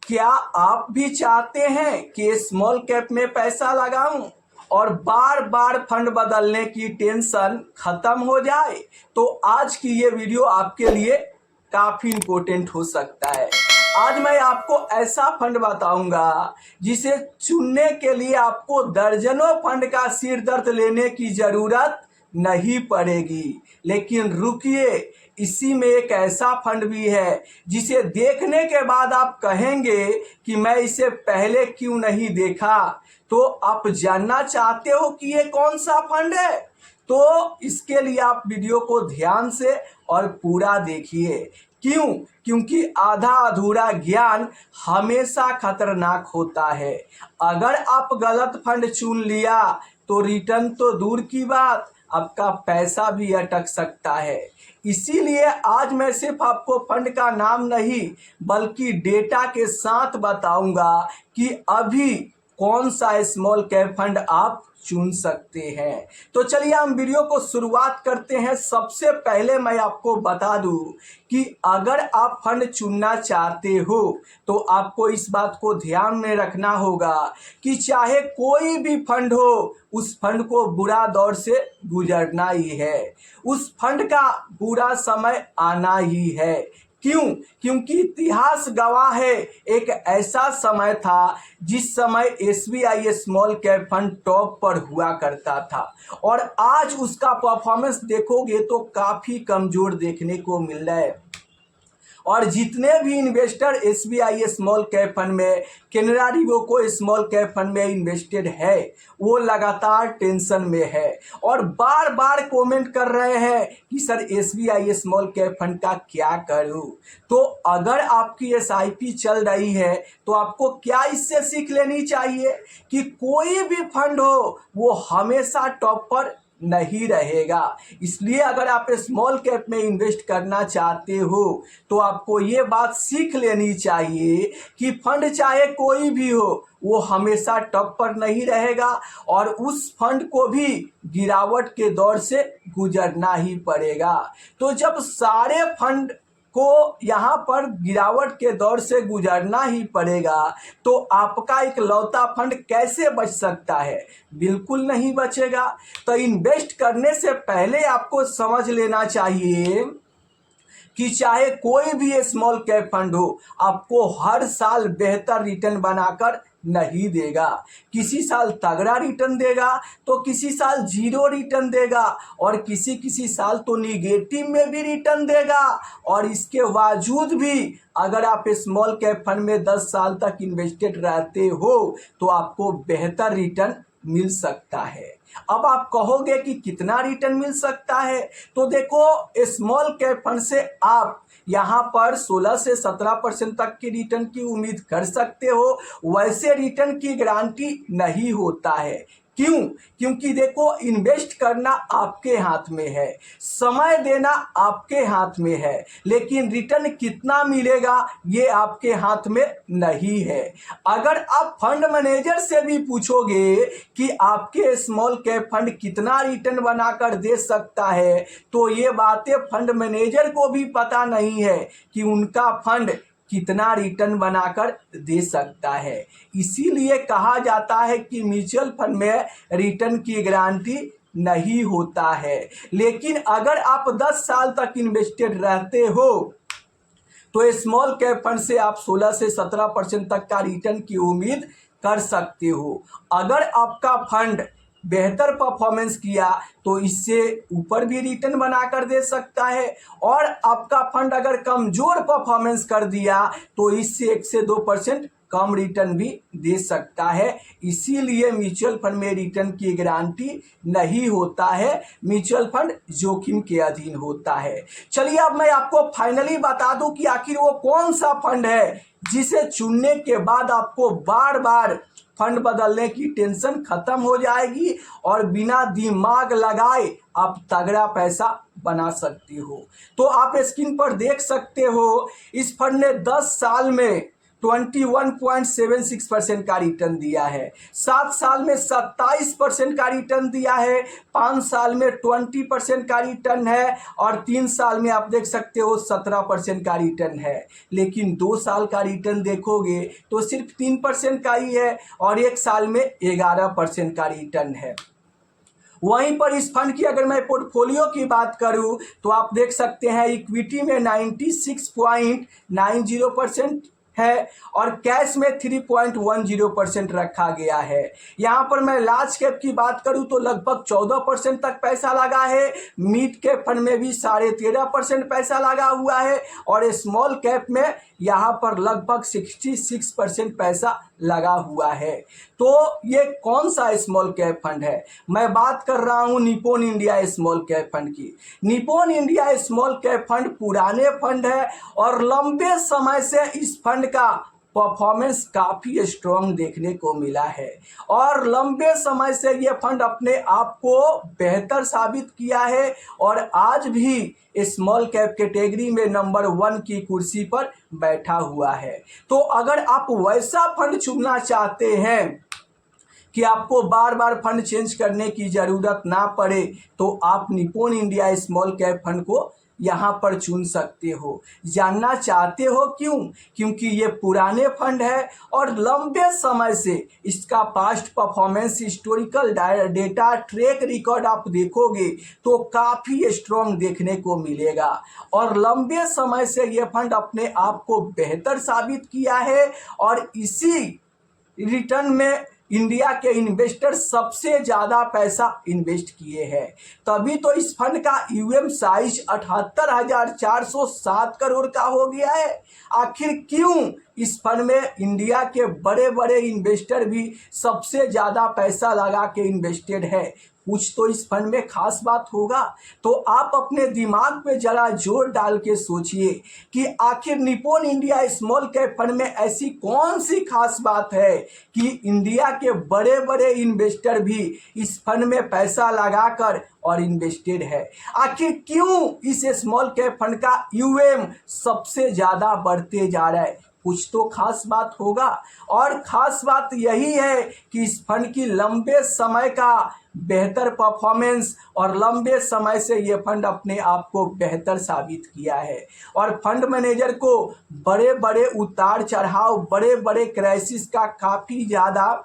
क्या आप भी चाहते हैं कि स्मॉल कैप में पैसा लगाऊं और बार बार फंड बदलने की टेंशन खत्म हो जाए? तो आज की ये वीडियो आपके लिए काफ़ी इम्पोर्टेंट हो सकता है। आज मैं आपको ऐसा फंड बताऊंगा जिसे चुनने के लिए आपको दर्जनों फंड का सिर दर्द लेने की ज़रूरत नहीं पड़ेगी। लेकिन रुकिए, इसी में एक ऐसा फंड भी है जिसे देखने के बाद आप कहेंगे कि मैं इसे पहले क्यों नहीं देखा। तो आप जानना चाहते हो कि ये कौन सा फंड है? तो इसके लिए आप वीडियो को ध्यान से और पूरा देखिए। क्यों? क्योंकि आधा अधूरा ज्ञान हमेशा खतरनाक होता है। अगर आप गलत फंड चुन लिया तो रिटर्न तो दूर की बात, आपका पैसा भी अटक सकता है। इसीलिए आज मैं सिर्फ आपको फंड का नाम नहीं बल्कि डेटा के साथ बताऊंगा कि अभी कौन सा स्मॉल कैप फंड आप चुन सकते हैं। तो चलिए हम वीडियो को शुरुआत करते हैं। सबसे पहले मैं आपको बता दूं कि अगर आप फंड चुनना चाहते हो तो आपको इस बात को ध्यान में रखना होगा कि चाहे कोई भी फंड हो, उस फंड को बुरा दौर से गुजरना ही है, उस फंड का बुरा समय आना ही है। क्यों? क्योंकि इतिहास गवाह है, एक ऐसा समय था जिस समय SBI small cap fund top पर हुआ करता था और आज उसका परफॉर्मेंस देखोगे तो काफ़ी कमज़ोर देखने को मिल रहा है। और जितने भी investor SBI small cap fund में, कैनरा रिवोको स्मॉल कैप फंड में इन्वेस्टेड है, वो लगातार टेंशन में है और बार बार कमेंट कर रहे हैं कि sir SBI small cap fund का क्या करूं। तो अगर आपकी एसआईपी चल रही है तो आपको क्या इससे सीख लेनी चाहिए कि कोई भी फंड हो वो हमेशा टॉप पर नहीं रहेगा। इसलिए अगर आप स्मॉल कैप में इन्वेस्ट करना चाहते हो तो आपको ये बात सीख लेनी चाहिए कि फंड चाहे कोई भी हो वो हमेशा टॉप पर नहीं रहेगा और उस फंड को भी गिरावट के दौर से गुजरना ही पड़ेगा। तो जब सारे फंड को यहाँ पर गिरावट के दौर से गुजरना ही पड़ेगा तो आपका इकलौता फंड कैसे बच सकता है? बिल्कुल नहीं बचेगा। तो इन्वेस्ट करने से पहले आपको समझ लेना चाहिए कि चाहे कोई भी स्मॉल कैप फंड हो, आपको हर साल बेहतर रिटर्न बनाकर नहीं देगा। किसी साल तगड़ा रिटर्न देगा तो किसी साल जीरो रिटर्न देगा और किसी साल तो निगेटिव में भी रिटर्न देगा। और इसके बावजूद भी अगर आप स्मॉल कैप फंड में 10 साल तक इन्वेस्टेड रहते हो तो आपको बेहतर रिटर्न मिल सकता है। अब आप कहोगे कि कितना रिटर्न मिल सकता है? तो देखो, स्मॉल कैप फंड से आप यहाँ पर 16 से 17% तक की रिटर्न की उम्मीद कर सकते हो। वैसे रिटर्न की गारंटी नहीं होता है। क्यों? क्योंकि देखो, इन्वेस्ट करना आपके हाथ में है, समय देना आपके हाथ में है, लेकिन रिटर्न कितना मिलेगा ये आपके हाथ में नहीं है। अगर आप फंड मैनेजर से भी पूछोगे कि आपके स्मॉल कैप फंड कितना रिटर्न बनाकर दे सकता है तो ये बातें फंड मैनेजर को भी पता नहीं है कि उनका फंड कितना रिटर्न बनाकर दे सकता है। इसीलिए कहा जाता है कि म्यूचुअल फंड में रिटर्न की गारंटी नहीं होता है। लेकिन अगर आप 10 साल तक इन्वेस्टेड रहते हो तो स्मॉल कैप फंड से आप 16 से 17% तक का रिटर्न की उम्मीद कर सकते हो। अगर आपका फंड बेहतर परफॉर्मेंस किया तो इससे ऊपर भी रिटर्न बनाकर दे सकता है और आपका फंड अगर कमजोर परफॉर्मेंस कर दिया तो इससे 1 से 2% कम रिटर्न भी दे सकता है। इसीलिए म्यूचुअल फंड में रिटर्न की गारंटी नहीं होता है, म्यूचुअल फंड जोखिम के अधीन होता है। चलिए अब मैं आपको फाइनली बता दूं कि आखिर वो कौन सा फंड है जिसे चुनने के बाद आपको बार बार फंड बदलने की टेंशन खत्म हो जाएगी और बिना दिमाग लगाए आप तगड़ा पैसा बना सकते हो। तो आप स्क्रीन पर देख सकते हो, इस फंड ने 10 साल में 21.76% का रिटर्न दिया है। 7 साल में 27% का रिटर्न दिया है, 5 साल में 20% का रिटर्न है और 3 साल में आप देख सकते हो 17% का रिटर्न है। लेकिन 2 साल का रिटर्न देखोगे तो सिर्फ 3% का ही है और 1 साल में 11% का रिटर्न है। वहीं पर इस फंड की अगर मैं पोर्टफोलियो की बात करूं तो आप देख सकते हैं इक्विटी में 96.90% है और कैश में 3.10% रखा गया है। यहाँ पर मैं लार्ज कैप की बात करूँ तो लगभग 14% तक पैसा लगा है। मिड कैप फंड में भी 13.5% पैसा लगा हुआ है और स्मॉल कैप में यहाँ पर लगभग 66% पैसा लगा हुआ है। तो ये कौन सा स्मॉल कैप फंड है? मैं बात कर रहा हूँ Nippon India small cap fund की। Nippon India small cap fund पुराने फंड है और लंबे समय से इस फंड का परफॉर्मेंस काफ़ी स्ट्रॉन्ग देखने को मिला है और लंबे समय से ये फंड अपने आप को बेहतर साबित किया है और आज भी स्मॉल कैप कैटेगरी में नंबर 1 की कुर्सी पर बैठा हुआ है। तो अगर आप वैसा फंड चुनना चाहते हैं कि आपको बार बार फंड चेंज करने की ज़रूरत ना पड़े तो आप Nippon India small cap fund को यहाँ पर चुन सकते हो। जानना चाहते हो क्यों? क्योंकि ये पुराने फंड है और लंबे समय से इसका past performance historical data track record आप देखोगे तो काफ़ी स्ट्रॉन्ग देखने को मिलेगा और लंबे समय से ये फंड अपने आप को बेहतर साबित किया है और इसी रिटर्न में इंडिया के इन्वेस्टर सबसे ज़्यादा पैसा इन्वेस्ट किए हैं। तभी तो इस फंड का यूएम साइज 78,407 करोड़ का हो गया है। आखिर क्यों इस फंड में इंडिया के बड़े बड़े इन्वेस्टर भी सबसे ज़्यादा पैसा लगा के इन्वेस्टेड है? कुछ तो इस फंड में खास बात होगा। तो आप अपने दिमाग पे जरा जोर डाल के सोचिए कि आखिर Nippon India small cap fund में ऐसी कौन सी खास बात है कि इंडिया के बड़े बड़े इन्वेस्टर भी इस फंड में पैसा लगाकर और इन्वेस्टेड है। आखिर क्यों इस स्मॉल कैप फंड का यूएम सबसे ज़्यादा बढ़ते जा रहा है? कुछ तो खास बात होगा और खास बात यही है कि इस फंड की लंबे समय का बेहतर परफॉर्मेंस और लंबे समय से ये फंड अपने आप को बेहतर साबित किया है और फंड मैनेजर को बड़े बड़े उतार चढ़ाव, बड़े बड़े क्राइसिस का काफ़ी ज़्यादा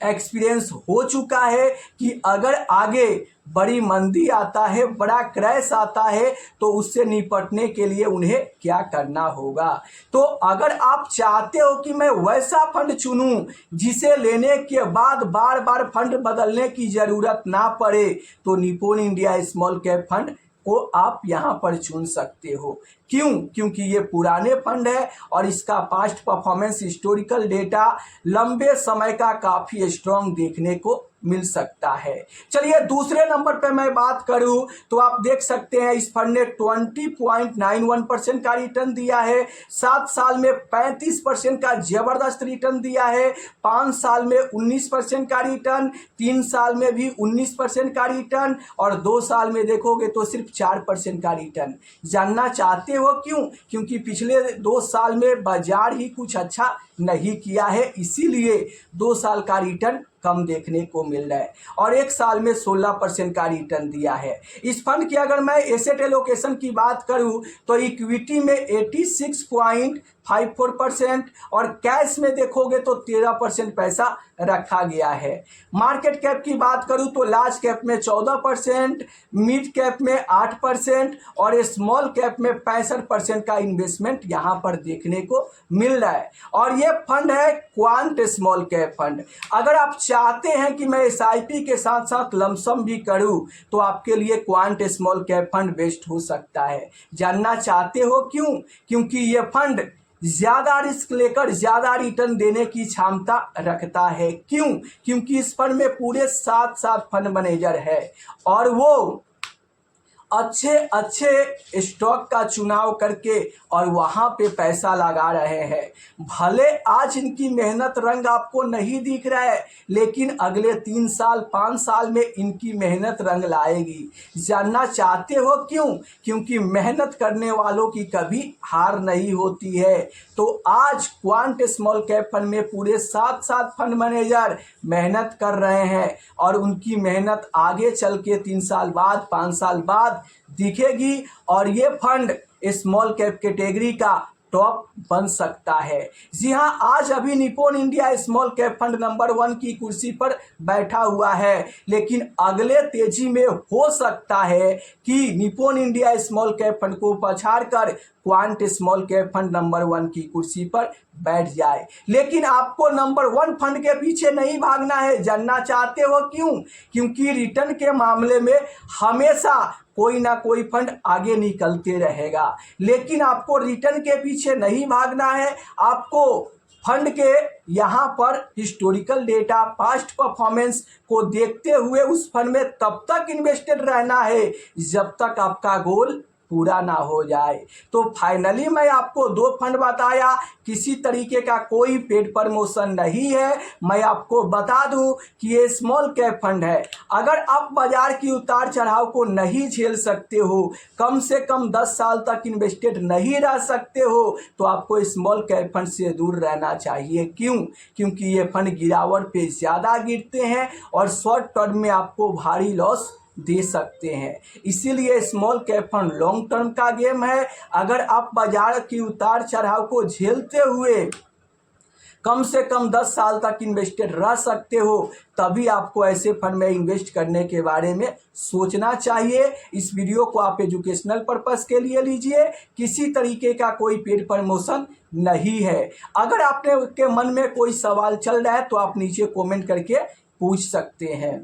एक्सपीरियंस हो चुका है कि अगर आगे बड़ी मंदी आता है, बड़ा क्रैश आता है तो उससे निपटने के लिए उन्हें क्या करना होगा। तो अगर आप चाहते हो कि मैं वैसा फंड चुनूं जिसे लेने के बाद बार बार फंड बदलने की ज़रूरत ना पड़े तो Nippon India small cap fund को आप यहाँ पर चुन सकते हो। क्यों? क्योंकि ये पुराने फंड है और इसका पास्ट परफॉर्मेंस हिस्टोरिकल डेटा लंबे समय का काफ़ी स्ट्रॉन्ग देखने को मिल सकता है। चलिए दूसरे नंबर पे मैं बात करूं तो आप देख सकते हैं इस फंड ने 20.91% का रिटर्न दिया है। 7 साल में 35% का जबरदस्त रिटर्न दिया है, 5 साल में 19% का रिटर्न, 3 साल में भी 19% का रिटर्न और 2 साल में देखोगे तो सिर्फ 4% का रिटर्न। जानना चाहते हो क्यों? क्योंकि पिछले 2 साल में बाजार ही कुछ अच्छा नहीं किया है, इसीलिए 2 साल का रिटर्न कम देखने को मिल रहा है और 1 साल में 16% का रिटर्न दिया है। इस फंड की अगर मैं एसेट एलोकेशन की बात करूं तो इक्विटी में 86.54% और कैश में देखोगे तो 13% पैसा रखा गया है। मार्केट कैप की बात करूं तो लार्ज कैप में 14%, मिड कैप में 8% और स्मॉल कैप में 65% का इन्वेस्टमेंट यहां पर देखने को मिल रहा है और ये फंड है क्वांट स्मॉल कैप फंड। अगर आप चाहते हैं कि मैं एसआईपी के साथ साथ लमसम भी करूं तो आपके लिए quant small cap fund best हो सकता है। जानना चाहते हो क्यों? क्योंकि ये फंड ज़्यादा रिस्क लेकर ज़्यादा रिटर्न देने की क्षमता रखता है। क्यों? क्योंकि इस फंड में पूरे 7 फंड मैनेजर है और वो अच्छे अच्छे स्टॉक का चुनाव करके और वहाँ पे पैसा लगा रहे हैं। भले आज इनकी मेहनत रंग आपको नहीं दिख रहा है, लेकिन अगले 3 साल 5 साल में इनकी मेहनत रंग लाएगी। जानना चाहते हो क्यों? क्योंकि मेहनत करने वालों की कभी हार नहीं होती है। तो आज क्वांट स्मॉल कैप फंड में पूरे 7 फंड मैनेजर मेहनत कर रहे हैं और उनकी मेहनत आगे चल के 3 साल बाद 5 साल बाद दिखेगी और ये फंड स्मॉल कैप कैटेगरी का टॉप बन सकता है। जी हां, आज अभी Nippon India small cap fund number 1 की कुर्सी पर बैठा हुआ है, लेकिन अगले तेजी में हो सकता है कि Nippon India small cap fund को पछाड़कर Quant small cap fund number 1 की कुर्सी पर बैठ जाए। लेकिन आपको नंबर 1 फंड के पीछे नहीं भागना है। जानना चाहते हो क्यों? क्योंकि रिटर्न के मामले में हमेशा कोई ना कोई फंड आगे निकलते रहेगा, लेकिन आपको रिटर्न के पीछे नहीं भागना है। आपको फंड के यहाँ पर हिस्टोरिकल डेटा, पास्ट परफॉर्मेंस को देखते हुए उस फंड में तब तक इन्वेस्टेड रहना है जब तक आपका गोल पूरा ना हो जाए। तो फाइनली मैं आपको 2 फंड बताया, किसी तरीके का कोई पेड प्रमोशन नहीं है। मैं आपको बता दूं कि ये स्मॉल कैप फंड है। अगर आप बाजार की उतार चढ़ाव को नहीं झेल सकते हो, कम से कम 10 साल तक इन्वेस्टेड नहीं रह सकते हो, तो आपको स्मॉल कैप फंड से दूर रहना चाहिए। क्यों? क्योंकि ये फंड गिरावट पे ज़्यादा गिरते हैं और शॉर्ट टर्म में आपको भारी लॉस दे सकते हैं। इसीलिए small cap fund long term का गेम है। अगर आप बाजार की उतार चढ़ाव को झेलते हुए कम से कम 10 साल तक इन्वेस्टेड रह सकते हो, तभी आपको ऐसे फंड में इन्वेस्ट करने के बारे में सोचना चाहिए। इस वीडियो को आप एजुकेशनल पर्पस के लिए लीजिए, किसी तरीके का कोई पेड प्रमोशन नहीं है। अगर आपके मन में कोई सवाल चल रहा है तो आप नीचे कमेंट करके पूछ सकते हैं।